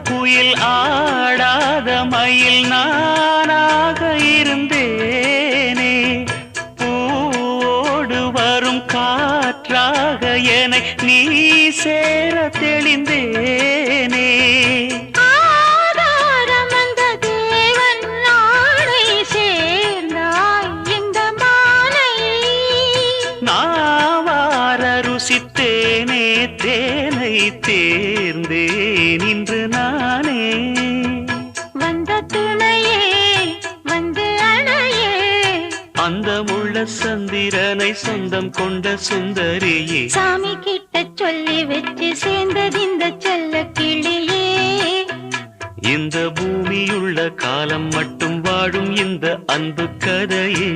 குயில் ஆடாத மயில் நானாக இருந்தேனே. பூவோடு வரும் காற்றாக என்னை நீ சேர தெளிந்தேனே. ருசித்தேனே தேனை தேர்ந்தேன் இன்று நானே. வந்த துணையே வந்து அணையே, அந்த முள்ள சந்திரனை சொந்தம் கொண்ட சுந்தரியே. சாமி கிட்ட சொல்லி வச்சு சேர்ந்தது இந்த செல்ல கிளியே. இந்த பூமியுள்ள காலம் மட்டும் வாழும் இந்த அன்பு கதையே.